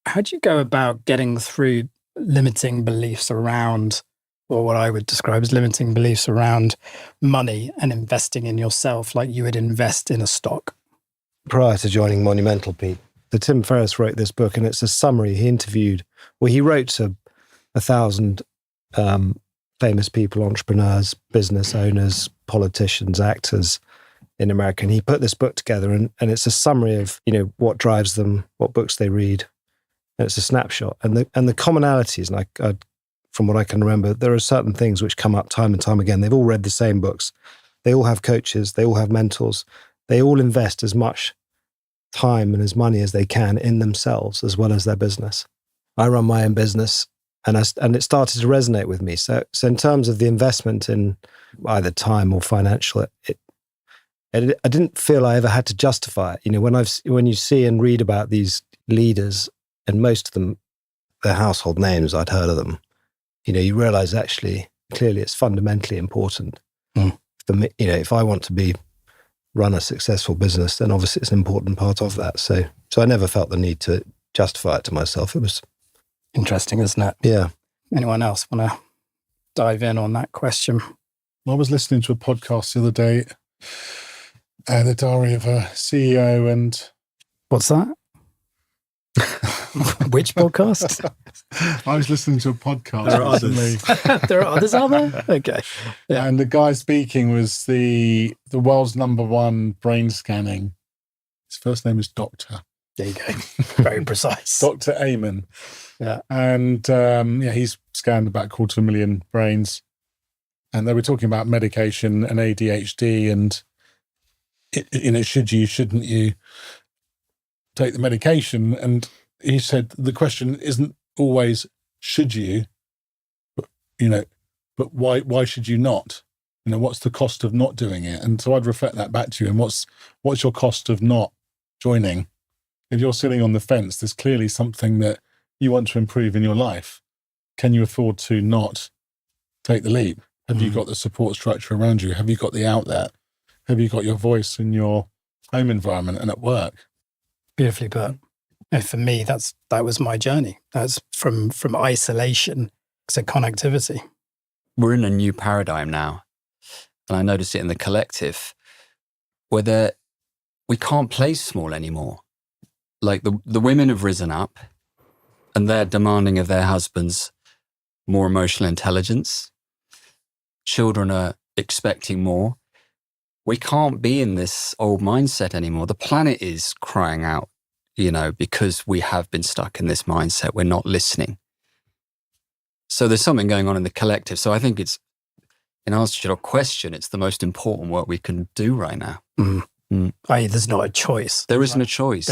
How do you go about getting through limiting beliefs around, or what I would describe as limiting beliefs around money and investing in yourself, like you would invest in a stock? Prior to joining Monumental, Pete, Tim Ferriss wrote this book, and it's a summary. He wrote to 1,000 famous people, entrepreneurs, business owners, politicians, actors in America. And he put this book together, and it's a summary of, what drives them, what books they read. And it's a snapshot. And the commonalities, and I from what I can remember, there are certain things which come up time and time again. They've all read the same books. They all have coaches. They all have mentors. They all invest as much time and as money as they can in themselves as well as their business. I run my own business, and it started to resonate with me. So in terms of the investment in either time or financial, I didn't feel I ever had to justify it. When you see and read about these leaders, and most of them, they're household names, I'd heard of them. You realize actually, clearly it's fundamentally important. For me, if I want to run a successful business, then obviously it's an important part of that. So I never felt the need to justify it to myself. It was interesting, isn't it? Yeah. Anyone else want to dive in on that question? I was listening to a podcast the other day, The Diary of a CEO, and... What's that? Which podcast? I was listening to a podcast. There are others. There are others, are there? Okay. Yeah. And the guy speaking was the world's #1 brain scanning. His first name is Doctor. There you go. Very precise. Dr. Amen. Yeah. And he's scanned about 250,000 brains. And they were talking about medication and ADHD and, should you, shouldn't you take the medication? And he said the question isn't always should you, but why should you not? What's the cost of not doing it? And so I'd reflect that back to you. And what's your cost of not joining? If you're sitting on the fence, there's clearly something that you want to improve in your life. Can you afford to not take the leap? Have you got the support structure around you? Have you got the outlet? Have you got your voice in your home environment and at work? Beautifully put. And for me, that was my journey. That's from isolation to connectivity. We're in a new paradigm now, and I notice it in the collective, where we can't play small anymore. Like the women have risen up, and they're demanding of their husbands more emotional intelligence. Children are expecting more. We can't be in this old mindset anymore. The planet is crying out, because we have been stuck in this mindset. We're not listening. So there's something going on in the collective. So I think it's, in answer to your question, it's the most important work we can do right now. There's not a choice. There isn't a choice.